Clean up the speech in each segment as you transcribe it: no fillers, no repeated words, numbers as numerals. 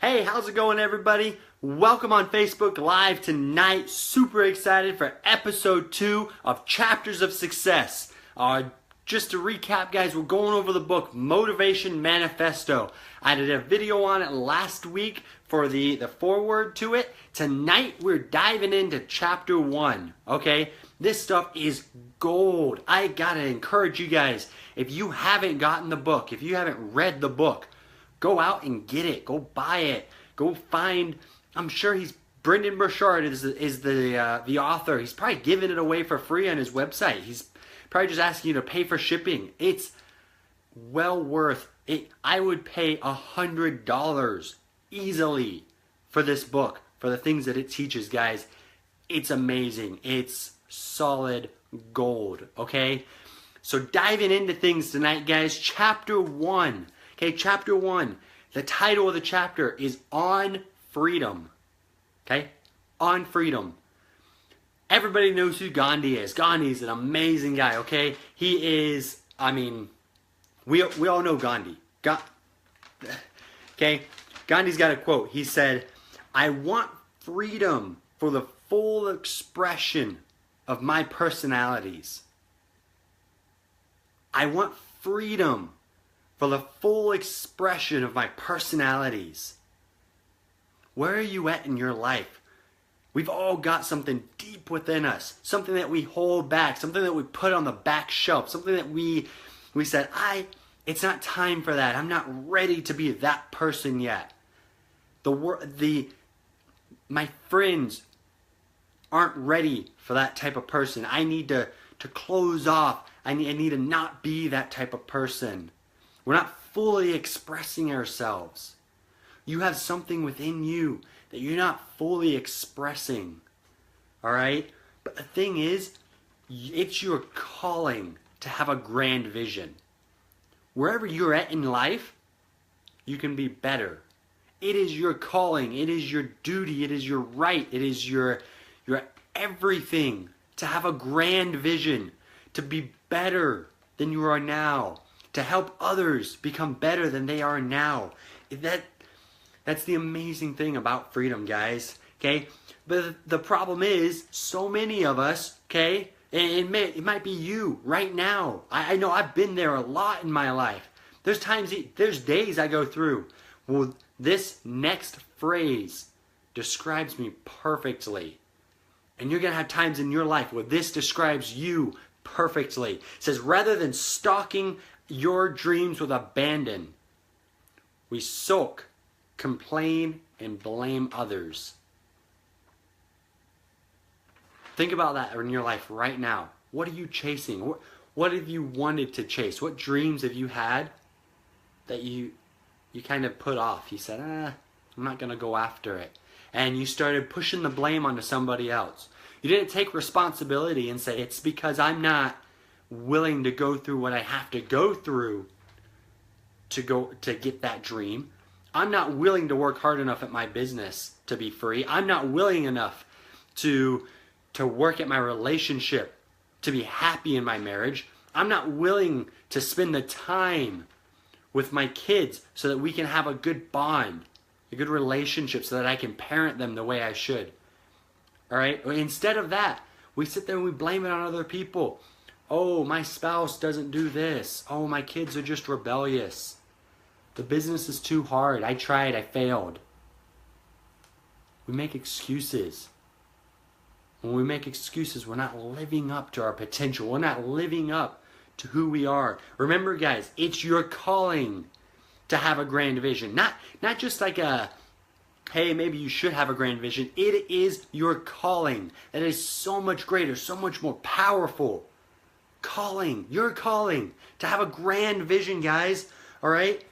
Hey, how's it going, everybody? Welcome on Facebook Live tonight. Super excited for episode 2 of Chapters of Success. Just to recap, guys, we're going over the book Motivation Manifesto. I did a video on it last week for the foreword to it. Tonight, we're diving into chapter 1, okay? This stuff is gold. I gotta encourage you guys, if you haven't gotten the book, if you haven't read the book, go out and get it. Go buy it. Go find, I'm sure Brendan Burchard is the author. He's probably giving it away for free on his website. He's probably just asking you to pay for shipping. It's well worth it. I would pay $100 easily for this book, for the things that it teaches, guys. It's amazing. It's solid gold, okay? So diving into things tonight, guys. Chapter 1. Okay, chapter 1. The title of the chapter is On Freedom. Okay? On Freedom. Everybody knows who Gandhi is. Gandhi is an amazing guy, okay? He is, we all know Gandhi. Okay? Gandhi's got a quote. He said, "I want freedom for the full expression of my personalities." I want freedom for the full expression of my personalities. Where are you at in your life? We've all got something deep within us, something that we hold back, something that we put on the back shelf, something that we said, it's not time for that. I'm not ready to be that person yet. My friends aren't ready for that type of person. I need to close off. I need to not be that type of person. We're not fully expressing ourselves. You have something within you that you're not fully expressing. Alright? But the thing is, it's your calling to have a grand vision. Wherever you're at in life, you can be better. It is your calling. It is your duty. It is your right. It is your everything to have a grand vision, to be better than you are now, to help others become better than they are now. That's the amazing thing about freedom, guys. Okay? But the problem is, so many of us, okay, and it might be you right now. I know I've been there a lot in my life. There's days I go through, well, this next phrase describes me perfectly. And you're going to have times in your life where this describes you perfectly. It says, rather than stalking your dreams with abandon, we sulk, complain, and blame others. Think about that in your life right now. What are you chasing? What have you wanted to chase? What dreams have you had that you kind of put off? You said, I'm not going to go after it. And you started pushing the blame onto somebody else. You didn't take responsibility and say, it's because I'm not willing to go through what I have to go through to get that dream. I'm not willing to work hard enough at my business to be free. I'm not willing enough to work at my relationship to be happy in my marriage. I'm not willing to spend the time with my kids so that we can have a good bond, a good relationship, so that I can parent them the way I should. All right? Instead of that, we sit there and we blame it on other people. Oh, my spouse doesn't do this. Oh, my kids are just rebellious. The business is too hard. I tried, I failed. We make excuses. When we make excuses, we're not living up to our potential. We're not living up to who we are. Remember, guys, it's your calling to have a grand vision. Not just like hey, maybe you should have a grand vision. It is your calling. That is so much greater, so much more powerful. Calling, your calling to have a grand vision, guys. All right?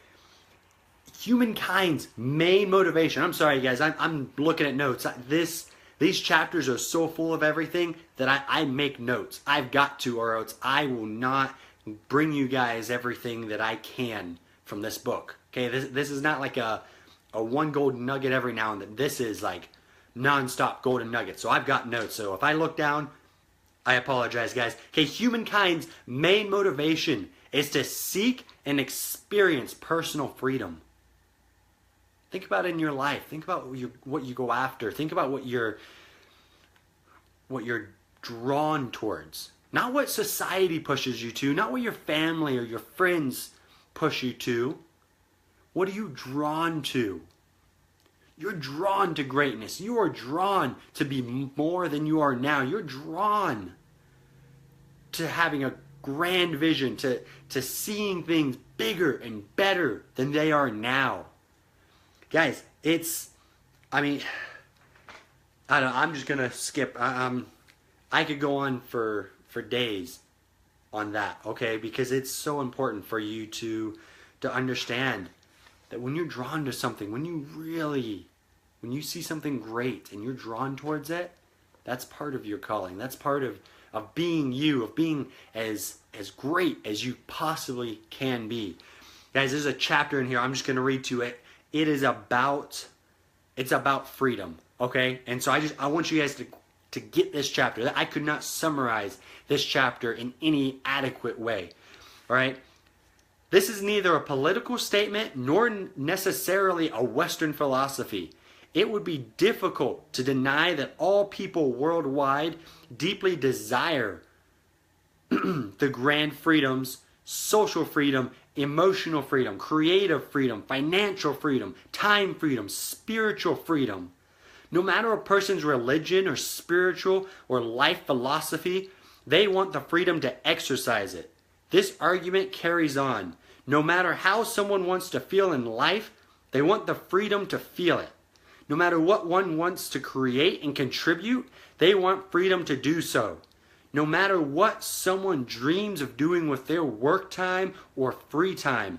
Humankind's main motivation. I'm sorry, guys. I'm looking at notes. These chapters are so full of everything that I make notes. I've got to, or else I will not bring you guys everything that I can from this book. Okay, this is not like a one golden nugget every now and then. This is like non-stop golden nuggets. So I've got notes. So if I look down, I apologize, guys. Okay, humankind's main motivation is to seek and experience personal freedom. Think about it in your life. Think about what you go after. Think about what you're drawn towards. Not what society pushes you to, not what your family or your friends push you to. What are you drawn to? You're drawn to greatness. You are drawn to be more than you are now. You're drawn to having a grand vision, to seeing things bigger and better than they are now. Guys, I don't know, I'm just going to skip. I could go on for days on that, okay? Because it's so important for you to understand that when you're drawn to something, when you see something great and you're drawn towards it, that's part of your calling. That's part of being you, of being as great as you possibly can be. Guys, there's a chapter in here. I'm just going to read to it. It's about freedom, okay? And so I want you guys to get this chapter. I could not summarize this chapter in any adequate way, all right? This is neither a political statement nor necessarily a Western philosophy. It would be difficult to deny that all people worldwide deeply desire the grand freedoms, social freedom, emotional freedom, creative freedom, financial freedom, time freedom, spiritual freedom. No matter a person's religion or spiritual or life philosophy, they want the freedom to exercise it. This argument carries on. No matter how someone wants to feel in life, they want the freedom to feel it. No matter what one wants to create and contribute, they want freedom to do so. No matter what someone dreams of doing with their work time or free time,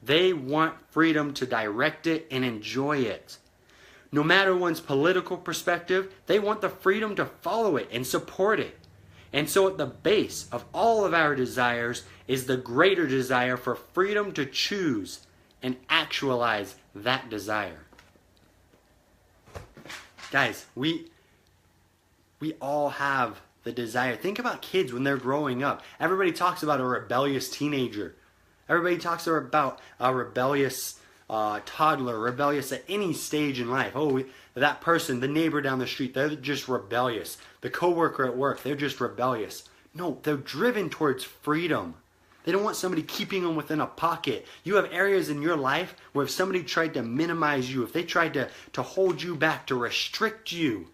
they want freedom to direct it and enjoy it. No matter one's political perspective, they want the freedom to follow it and support it. And so at the base of all of our desires is the greater desire for freedom to choose and actualize that desire. Guys, we all have the desire. Think about kids when they're growing up. Everybody talks about a rebellious teenager. Everybody talks about a rebellious toddler, rebellious at any stage in life. Oh, that person, the neighbor down the street, they're just rebellious. The coworker at work, they're just rebellious. No, they're driven towards freedom. They don't want somebody keeping them within a pocket. You have areas in your life where if somebody tried to minimize you, if they tried to hold you back, to restrict you,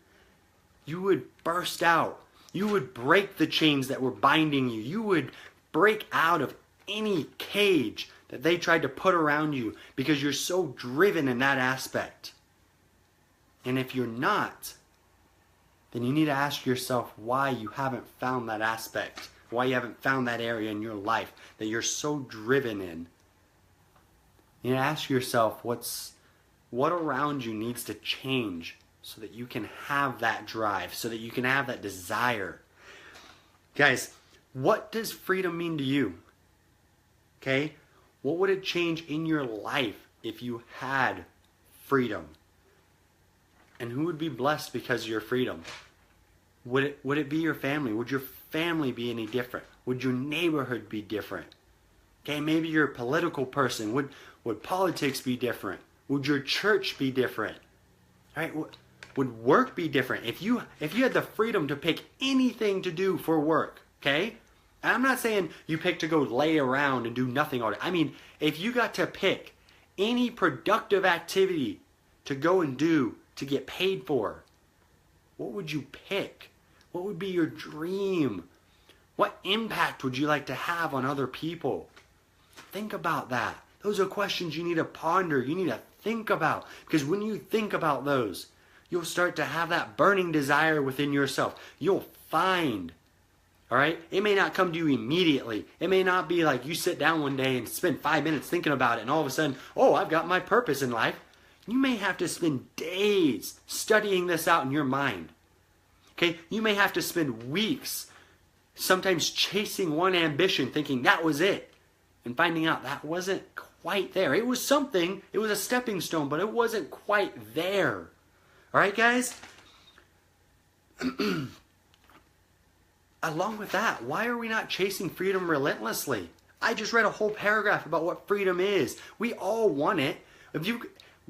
you would burst out. You would break the chains that were binding you. You would break out of any cage that they tried to put around you because you're so driven in that aspect. And if you're not, then you need to ask yourself why you haven't found that aspect, why you haven't found that area in your life that you're so driven in. You need to ask yourself what around you needs to change so that you can have that drive, so that you can have that desire. Guys, what does freedom mean to you? Okay? What would it change in your life if you had freedom? And who would be blessed because of your freedom? Would it be your family? Would your family be any different? Would your neighborhood be different? Okay, maybe you're a political person. Would politics be different? Would your church be different? All right? Would work be different? If you had the freedom to pick anything to do for work, okay? And I'm not saying you pick to go lay around and do nothing all day. I mean, if you got to pick any productive activity to go and do to get paid for, what would you pick? What would be your dream? What impact would you like to have on other people? Think about that. Those are questions you need to ponder. You need to think about. Because when you think about those, you'll start to have that burning desire within yourself. You'll find, all right? It may not come to you immediately. It may not be like you sit down one day and spend 5 minutes thinking about it and all of a sudden, oh, I've got my purpose in life. You may have to spend days studying this out in your mind. Okay? You may have to spend weeks sometimes chasing one ambition thinking that was it and finding out that wasn't quite there. It was something. It was a stepping stone, but it wasn't quite there. All right, guys? Along with that, why are we not chasing freedom relentlessly? I just read a whole paragraph about what freedom is. We all want it.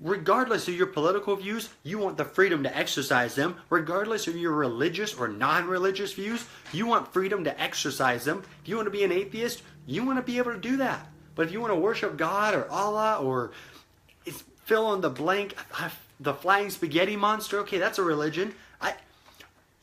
Regardless of your political views, you want the freedom to exercise them. Regardless of your religious or non-religious views, you want freedom to exercise them. If you want to be an atheist, you want to be able to do that. But if you want to worship God or Allah or fill in the blank, the flying spaghetti monster, okay, that's a religion.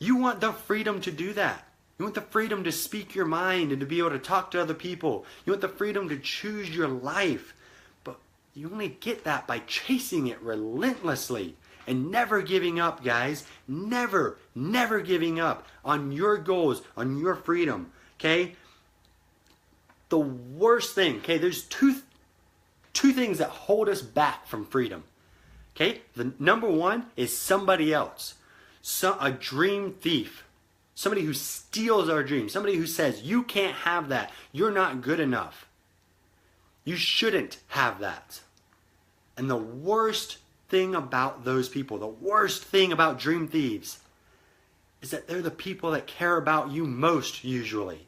You want the freedom to do that. You want the freedom to speak your mind and to be able to talk to other people. You want the freedom to choose your life. But you only get that by chasing it relentlessly and never giving up, guys. Never, never giving up on your goals, on your freedom, okay? The worst thing, okay, there's two things that hold us back from freedom, okay? The number one is somebody else. A dream thief, somebody who steals our dreams, somebody who says, you can't have that, you're not good enough, you shouldn't have that. And the worst thing about those people, the worst thing about dream thieves, is that they're the people that care about you most usually.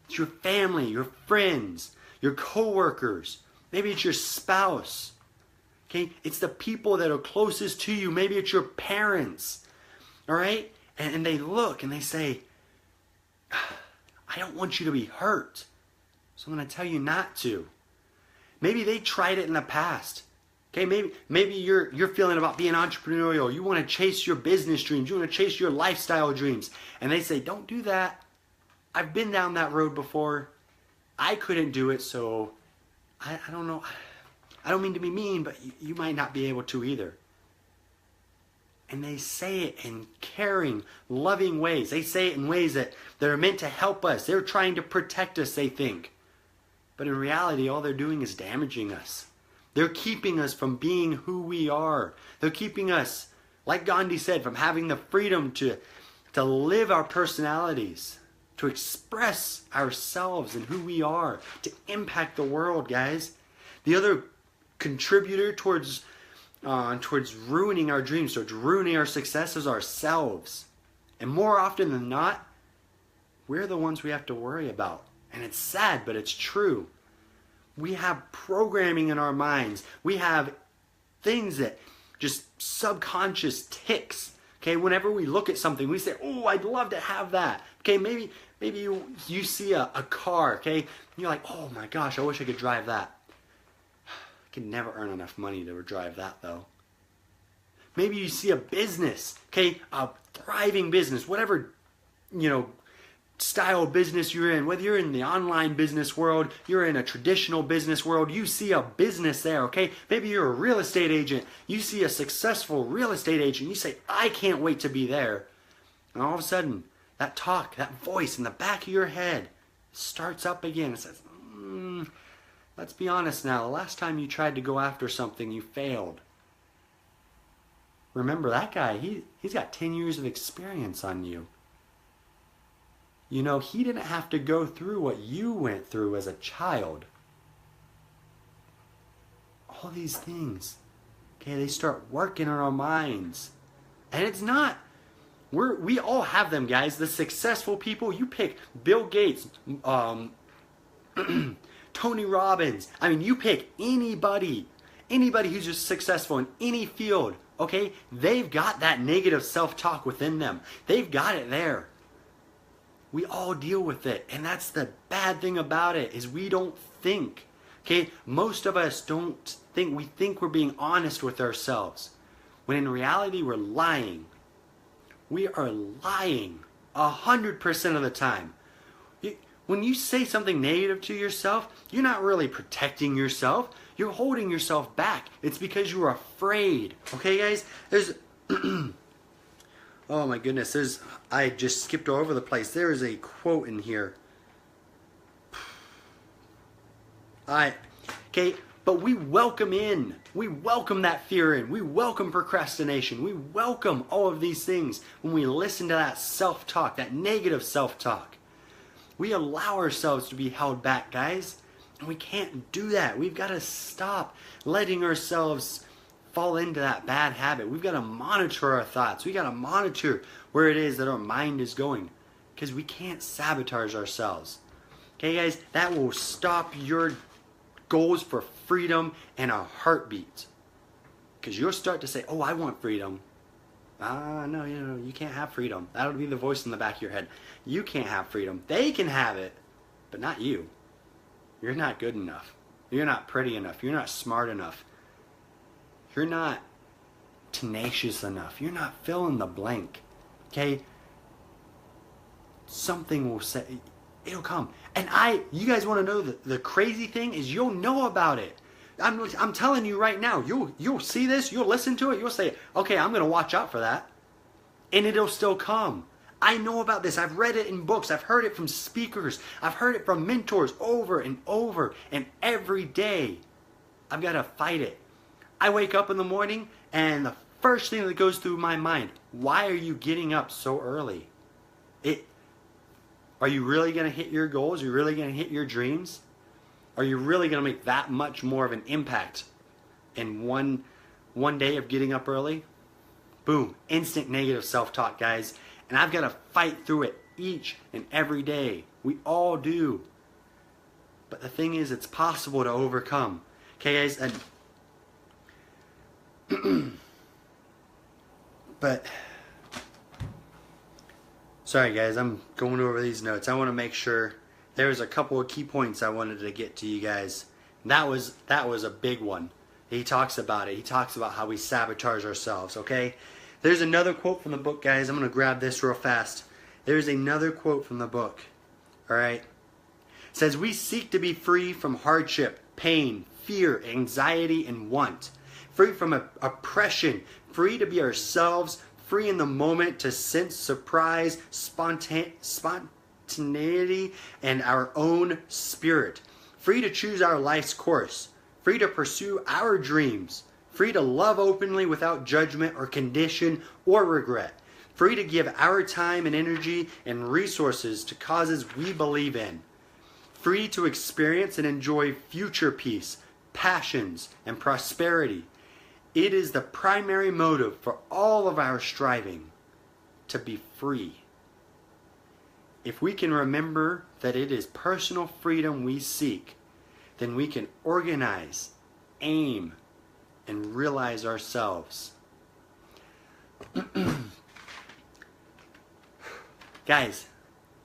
It's your family, your friends, your coworkers, maybe it's your spouse, okay? It's the people that are closest to you, maybe it's your parents. All right? And they look and they say, I don't want you to be hurt, so I'm going to tell you not to. Maybe they tried it in the past. Okay, maybe you're feeling about being entrepreneurial. You want to chase your business dreams. You want to chase your lifestyle dreams. And they say, don't do that. I've been down that road before. I couldn't do it, so I don't know. I don't mean to be mean, but you might not be able to either. And they say it in caring, loving ways. They say it in ways that are meant to help us. They're trying to protect us, they think. But in reality, all they're doing is damaging us. They're keeping us from being who we are. They're keeping us, like Gandhi said, from having the freedom to live our personalities, to express ourselves and who we are, to impact the world, guys. The other contributor towards ruining our dreams, towards ruining our successes, ourselves. And more often than not, we're the ones we have to worry about. And it's sad, but it's true. We have programming in our minds. We have things that just subconscious ticks. Okay, whenever we look at something, we say, oh, I'd love to have that. Okay, maybe you see a car, okay? And you're like, oh my gosh, I wish I could drive that. Could never earn enough money to drive that though. Maybe you see a business, okay, a thriving business, whatever, style business you're in, whether you're in the online business world, you're in a traditional business world, you see a business there, okay? Maybe you're a real estate agent, you see a successful real estate agent, you say, I can't wait to be there. And all of a sudden, that talk, that voice in the back of your head starts up again. It says, let's be honest now, the last time you tried to go after something, you failed. Remember that guy, he's got 10 years of experience on you. He didn't have to go through what you went through as a child. All these things, okay, they start working in our minds. And it's not, we all have them, guys. The successful people, you pick Bill Gates, Tony Robbins. I mean, you pick anybody who's just successful in any field, okay? They've got that negative self-talk within them. They've got it there. We all deal with it, and that's the bad thing about it, is we don't think, okay? Most of us don't think. We think we're being honest with ourselves, when in reality we're lying. We are lying 100% of the time. When you say something negative to yourself, you're not really protecting yourself. You're holding yourself back. It's because you're afraid. Okay, guys? There's... oh my goodness. I just skipped all over the place. There is a quote in here. Okay, but we welcome that fear in. We welcome procrastination. We welcome all of these things when we listen to that self-talk, that negative self-talk. We allow ourselves to be held back, guys. And we can't do that. We've got to stop letting ourselves fall into that bad habit. We've got to monitor our thoughts. We've got to monitor where it is that our mind is going, because we can't sabotage ourselves. Okay, guys? That will stop your goals for freedom in a heartbeat. Because you'll start to say, oh, I want freedom. No, you can't have freedom. That'll be the voice in the back of your head. You can't have freedom. They can have it, but not you. You're not good enough. You're not pretty enough. You're not smart enough. You're not tenacious enough. You're not fill in the blank. Okay? Something will say, it'll come. And you guys want to know the crazy thing is you'll know about it. I'm telling you right now, you'll see this, you'll listen to it, you'll say, okay, I'm going to watch out for that. And it'll still come. I know about this. I've read it in books. I've heard it from speakers. I've heard it from mentors over and over. And every day, I've got to fight it. I wake up in the morning and the first thing that goes through my mind, why are you getting up so early? Are you really going to hit your goals? Are you really going to hit your dreams? Are you really going to make that much more of an impact in one day of getting up early? Boom. Instant negative self-talk, guys. And I've got to fight through it each and every day. We all do. But the thing is, it's possible to overcome. Okay, guys? But sorry, guys. I'm going over these notes. I want to make sure. There's a couple of key points I wanted to get to you guys. That was a big one. He talks about it. He talks about how we sabotage ourselves, okay? There's another quote from the book, guys. I'm going to grab this real fast. There's another quote from the book, all right? It says, we seek to be free from hardship, pain, fear, anxiety, and want. Free from oppression. Free to be ourselves. Free in the moment to sense surprise, spontaneity, and our own spirit. Free to choose our life's course. Free to pursue our dreams. Free to love openly without judgment or condition or regret. Free to give our time and energy and resources to causes we believe in. Free to experience and enjoy future peace, passions, and prosperity. It is the primary motive for all of our striving to be free. If we can remember that it is personal freedom we seek, then we can organize, aim, and realize ourselves. Guys,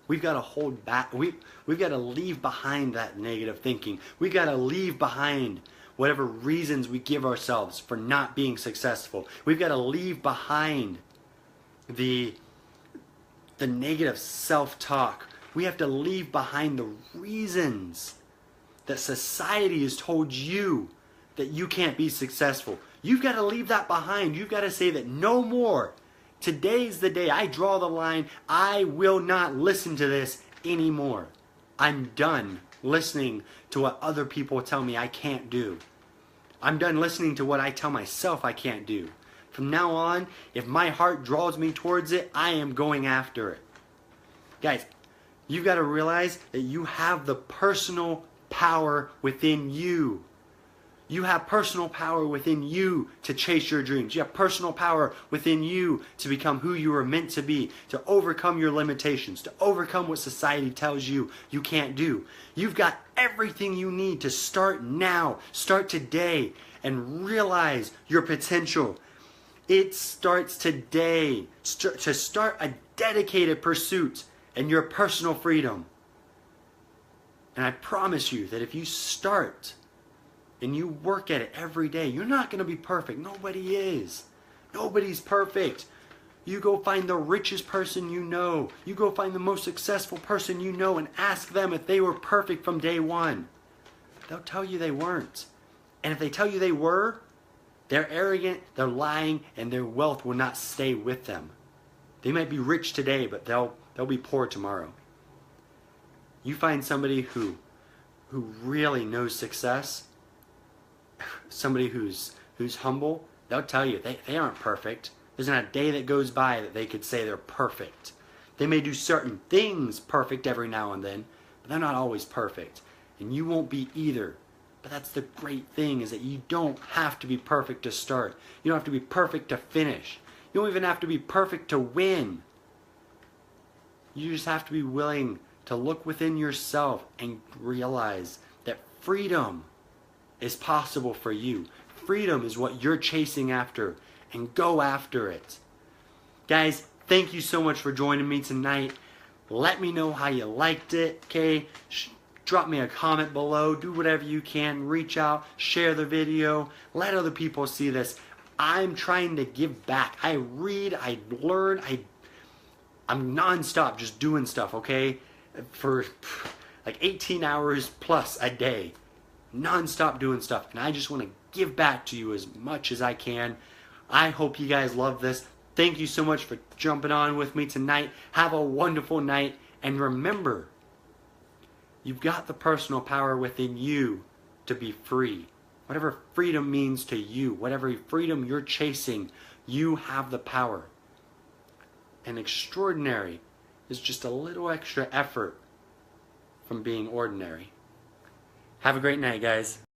we've got to hold back. We've got to leave behind that negative thinking. We've got to leave behind whatever reasons we give ourselves for not being successful. We've got to leave behind the negative self-talk. We have to leave behind the reasons that society has told you that you can't be successful. You've got to leave that behind. You've got to say that no more. Today's the day. I draw the line. I will not listen to this anymore. I'm done listening to what other people tell me I can't do. I'm done listening to what I tell myself I can't do. From now on, if my heart draws me towards it, I am going after it. Guys, you've got to realize that you have the personal power within you. You have personal power within you to chase your dreams. You have personal power within you to become who you are meant to be, to overcome your limitations, to overcome what society tells you you can't do. You've got everything you need to start now, start today, and realize your potential. It starts today to start a dedicated pursuit in your personal freedom. And I promise you that if you start and you work at it every day, you're not going to be perfect. Nobody is. Nobody's perfect. You go find the richest person you know. You go find the most successful person you know and ask them if they were perfect from day one. They'll tell you they weren't. And if they tell you they were, they're arrogant, they're lying, and their wealth will not stay with them. They might be rich today, but they'll be poor tomorrow. You find somebody who really knows success, somebody who's humble, they'll tell you they aren't perfect. There's not a day that goes by that they could say they're perfect. They may do certain things perfect every now and then, but they're not always perfect. And you won't be either. But that's the great thing, is that you don't have to be perfect to start. You don't have to be perfect to finish. You don't even have to be perfect to win. You just have to be willing to look within yourself and realize that freedom is possible for you. Freedom is what you're chasing after, and go after it. Guys, thank you so much for joining me tonight. Let me know how you liked it, okay? Drop me a comment below. Do whatever you can. Reach out. Share the video. Let other people see this. I'm trying to give back. I read. I learn. I'm nonstop just doing stuff, okay? For like 18 hours plus a day. Nonstop doing stuff. And I just want to give back to you as much as I can. I hope you guys love this. Thank you so much for jumping on with me tonight. Have a wonderful night. And remember, you've got the personal power within you to be free. Whatever freedom means to you, whatever freedom you're chasing, you have the power. And extraordinary is just a little extra effort from being ordinary. Have a great night, guys.